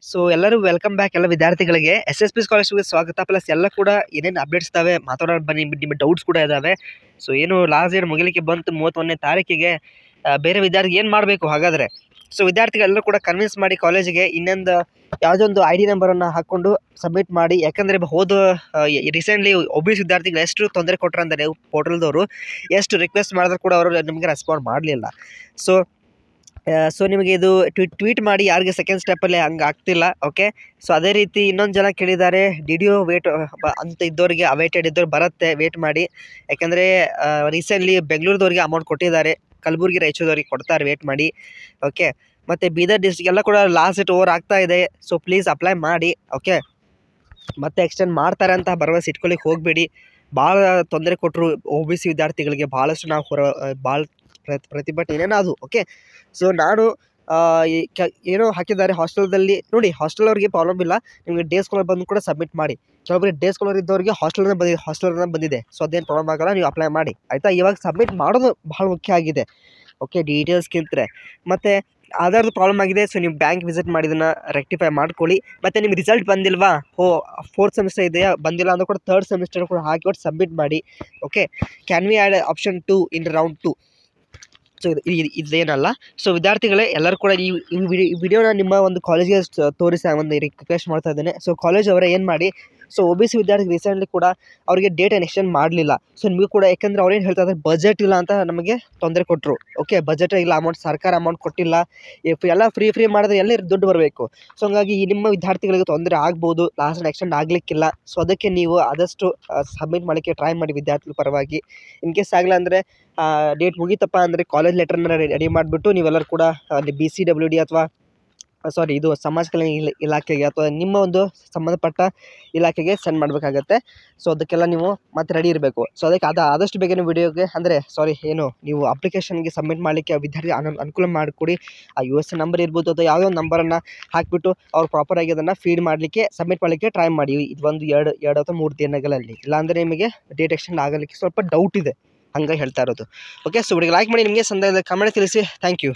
So ಎಲ್ಲರೂ welcome back ಎಲ್ಲ ವಿದ್ಯಾರ್ಥಿಗಳಿಗೆ SSP ಸ್ಕಾಲರ್ಶಿಪ್ಗೆ ಸ್ವಾಗತ. ಪ್ಲಸ್ ಎಲ್ಲ ಕೂಡ ಏನೇನು ಅಪ್ಡೇಟ್ಸ್ ಇದಾವೆ ಮಾತಾಡೋಣ ಬನ್ನಿ. ನಿಮ್ಮ ಡೌಟ್ಸ್ ಕೂಡ ಇದಾವೆ. ಸೊ ಏನು ಲಾಸ್ಟ್ ಡೇಟ್ ಮುಗಿಲಿಕ್ಕೆ ಬಂತು 31ನೇ ತಾರೀಕಿಗೆ. ಬೇರೆ ವಿದ್ಯಾರ್ಥಿ ಏನು ಮಾಡಬೇಕು ಹಾಗಾದರೆ? ಸೊ ವಿದ್ಯಾರ್ಥಿಗಳೆಲ್ಲರೂ ಕೂಡ ಕನ್ವಿನ್ಸ್ ಮಾಡಿ ಕಾಲೇಜಿಗೆ ಇನ್ನೊಂದು ಯಾವುದೋ ಒಂದು ID ನಂಬರನ್ನು ಹಾಕ್ಕೊಂಡು ಸಬ್ಮಿಟ್ ಮಾಡಿ. ಯಾಕಂದರೆ ಹೋದ ರೀಸೆಂಟ್ಲಿ OBC ವಿದ್ಯಾರ್ಥಿಗಳು ಎಷ್ಟು ತೊಂದರೆ ಕೊಟ್ಟರು ಅಂದರೆ ಪೋರ್ಟಲ್ದವರು ಎಷ್ಟು ರಿಕ್ವೆಸ್ಟ್ ಮಾಡಿದ್ರು ಕೂಡ ಅವರು ನಿಮಗೆ ರೆಸ್ಪಾಂಡ್ ಮಾಡಲಿಲ್ಲ. ಸೊ ನಿಮಗೆ ಇದು ಟ್ವೀಟ್ ಮಾಡಿ ಯಾರಿಗೆ ಸೆಕೆಂಡ್ ಸ್ಟೆಪ್ಪಲ್ಲಿ ಹಂಗೆ ಆಗ್ತಿಲ್ಲ. ಓಕೆ, ಸೊ ಅದೇ ರೀತಿ ಇನ್ನೊಂದು ಜನ ಕೇಳಿದ್ದಾರೆ DDO ವೇಟ್ ಅಂತ ಇದ್ದವ್ರಿಗೆ ಅವೈಟೆಡ್ ಇದ್ದವ್ರು ಬರುತ್ತೆ, ವೇಟ್ ಮಾಡಿ. ಯಾಕೆಂದರೆ ರೀಸೆಂಟ್ಲಿ ಬೆಂಗಳೂರದವ್ರಿಗೆ ಅಮೌಂಟ್ ಕೊಟ್ಟಿದ್ದಾರೆ, ಕಲಬುರಗಿ ರಾಯಚೂರದವ್ರಿಗೆ ಕೊಡ್ತಾರೆ, ವೇಟ್ ಮಾಡಿ. ಓಕೆ, ಮತ್ತು ಬೀದರ್ ಡಿಸ್ಟ್ರಿಕ್ ಎಲ್ಲ ಕೂಡ ಲಾಸ್ಟ್ ಡೇಟ್ ಓವರ್ ಆಗ್ತಾ ಇದೆ. ಸೊ ಪ್ಲೀಸ್ ಅಪ್ಲೈ ಮಾಡಿ. ಓಕೆ, ಮತ್ತೆ ಎಕ್ಸ್ಟೆಂಡ್ ಮಾಡ್ತಾರೆ ಅಂತ ಭರವಸೆ ಇಟ್ಕೊಳ್ಳಿಕ್ಕೆ ಹೋಗಬೇಡಿ. ಭಾಳ ತೊಂದರೆ ಕೊಟ್ಟರು OBC ವಿದ್ಯಾರ್ಥಿಗಳಿಗೆ, ಭಾಳಷ್ಟು ನಾವು ಭಾಳ ಪ್ರತಿಭಟನೆ ಏನೇನಾದು. ಓಕೆ, ಸೊ ನಾನು ಏನೋ ಹಾಕಿದ್ದಾರೆ ಹಾಸ್ಟೆಲ್ದಲ್ಲಿ ನೋಡಿ. ಹಾಸ್ಟೆಲ್ ಅವ್ರಿಗೆ ಪ್ರಾಬ್ಲಮ್ ಇಲ್ಲ, ನಿಮಗೆ ಡೇ ಸ್ಕಾಲರ್ ಬಂದು ಕೂಡ ಸಬ್ಮಿಟ್ ಮಾಡಿ. ಕೆಲವೊಬ್ಬರಿಗೆ ಡೇ ಸ್ಕಾಲರ್ ಇದ್ದವರಿಗೆ ಹಾಸ್ಟೆಲ್ನ ಬಂದಿದೆ. ಸೊ ಅದೇನು ಪ್ರಾಬ್ಲಮ್ ಆಗೋಲ್ಲ, ನೀವು ಅಪ್ಲೈ ಮಾಡಿ ಆಯಿತಾ. ಇವಾಗ ಸಬ್ಮಿಟ್ ಮಾಡೋದು ಭಾಳ ಮುಖ್ಯ ಆಗಿದೆ. ಓಕೆ, ಡೀಟೇಲ್ಸ್ಗಿಂತ ಮತ್ತು ಆಧಾರ್ದು ಪ್ರಾಬ್ಲಮ್ ಆಗಿದೆ. ಸೊ ನೀವು ಬ್ಯಾಂಕ್ ವಿಸಿಟ್ ಮಾಡಿ ಇದನ್ನು ರೆಕ್ಟಿಫೈ ಮಾಡ್ಕೊಳ್ಳಿ. ಮತ್ತು ನಿಮ್ಮ ರಿಸಲ್ಟ್ ಬಂದಿಲ್ವಾ, 4th ಸೆಮಿಸ್ಟರ್ ಇದೆಯಾ, ಬಂದಿಲ್ಲ ಅಂದರೂ ಕೂಡ 3rd ಸೆಮಿಸ್ಟರ್ ಕೂಡ ಹಾಕಿಬಿಟ್ಟು ಸಬ್ಮಿಟ್ ಮಾಡಿ. Okay, can we add option 2 in round 2. So ಇದೇನಲ್ಲ. ಸೊ ವಿದ್ಯಾರ್ಥಿಗಳೇ ಎಲ್ಲರೂ ಕೂಡ ಈ ವಿಡಿಯೋನ ನಿಮ್ಮ ಒಂದು ಕಾಲೇಜಿಗೆ ತೋರಿಸಿ ಒಂದು ರಿಕ್ವೆಸ್ಟ್ ಮಾಡ್ತಾ ಇದ್ದೇನೆ. ಸೊ ಕಾಲೇಜ್ ಅವರೇ ಏನು ಮಾಡಿ, ಸೊ OBC ವಿದ್ಯಾರ್ಥಿ ರೀಸೆಂಟ್ಲಿ ಕೂಡ ಅವರಿಗೆ ಡೇಟ್ ಎಕ್ಸ್ಟೆಂಡ್ ಮಾಡಲಿಲ್ಲ. ಸೊ ನಿಮಗೂ ಕೂಡ, ಯಾಕೆಂದರೆ ಅವ್ರೇನು ಹೇಳ್ತಾ ಇದ್ದಾರೆ, ಬಜೆಟ್ ಇಲ್ಲ ಅಂತ ನಮಗೆ ತೊಂದರೆ ಕೊಟ್ಟರು. ಓಕೆ, ಬಜೆಟ್ ಇಲ್ಲ, ಸರ್ಕಾರ ಅಮೌಂಟ್ ಕೊಟ್ಟಿಲ್ಲ, ಎಲ್ಲ ಫ್ರೀ ಮಾಡಿದ್ರೆ ಎಲ್ಲಿ ದುಡ್ಡು ಬರಬೇಕು. ಸೊ ಹಂಗಾಗಿ ನಿಮ್ಮ ವಿದ್ಯಾರ್ಥಿಗಳಿಗೆ ತೊಂದರೆ ಆಗ್ಬೋದು, ಲಾಸ್ಟ್ ಎಕ್ಸ್ಟೆಂಡ್ ಆಗಲಿಕ್ಕಿಲ್ಲ. ಸೊ ಅದಕ್ಕೆ ನೀವು ಆದಷ್ಟು ಸಬ್ಮಿಟ್ ಮಾಡಲಿಕ್ಕೆ ಟ್ರೈ ಮಾಡಿ ವಿದ್ಯಾರ್ಥಿಗಳ ಪರವಾಗಿ. ಇನ್ ಕೇಸ್ ಆಗಲ್ಲ ಅಂದರೆ ಡೇಟ್ ಮುಗೀತಪ್ಪ ಅಂದರೆ ಕಾಲೇಜ್ ಲೆಟರ್ನ ರೆಡಿ ಮಾಡಿಬಿಟ್ಟು ನೀವೆಲ್ಲರೂ ಕೂಡ BCWD ಅಥವಾ ಇದು ಸಮಾಜ ಕಲ್ಯಾಣ ಇಲಾಖೆಗೆ ಅಥವಾ ನಿಮ್ಮ ಒಂದು ಸಂಬಂಧಪಟ್ಟ ಇಲಾಖೆಗೆ ಸೆಂಡ್ ಮಾಡಬೇಕಾಗತ್ತೆ. ಸೊ ಅದಕ್ಕೆಲ್ಲ ನೀವು ಮತ್ತೆ ರೆಡಿ ಇರಬೇಕು. ಸೊ ಅದಕ್ಕೆ ಆದಷ್ಟು ಬೇಗನೆ ವಿಡಿಯೋಗೆ ನೀವು ಅಪ್ಲಿಕೇಶನ್ಗೆ ಸಬ್ಮಿಟ್ ಮಾಡಲಿಕ್ಕೆ ವಿದ್ಯಾರ್ಥಿ ಅನುಕೂಲ ಮಾಡಿಕೊಡಿ. ಆ USN ನಂಬರ್ ಇರ್ಬೋದು ಅಥವಾ ಯಾವುದೋ ಒಂದು ನಂಬರನ್ನು ಹಾಕಿಬಿಟ್ಟು ಅವ್ರು ಪ್ರಾಪರಾಗಿ ಅದನ್ನು ಫೀಡ್ ಮಾಡಲಿಕ್ಕೆ ಸಬ್ಮಿಟ್ ಮಾಡಲಿಕ್ಕೆ ಟ್ರೈ ಮಾಡಿ. ಇದು ಒಂದು ಎರಡು ಅಥವಾ 3 ದಿನಗಳಲ್ಲಿ. ಇಲ್ಲಾಂದರೆ ನಿಮಗೆ ಡೇಟ್ ಎಕ್ಸ್ಟೆಂಡ್ ಆಗಲಿಕ್ಕೆ ಸ್ವಲ್ಪ ಡೌಟ್ ಇದೆ, ಹಂಗಾಗಿ ಹೇಳ್ತಾ ಇರೋದು. ಓಕೆ, ಸೊ ವಿಡಿಯೋಗೆ ಲೈಕ್ ಮಾಡಿ, ನಿಮಗೆ ಸಂದೇಹದ ಕಮೆಂಟ್ ತಿಳಿಸಿ. Thank you.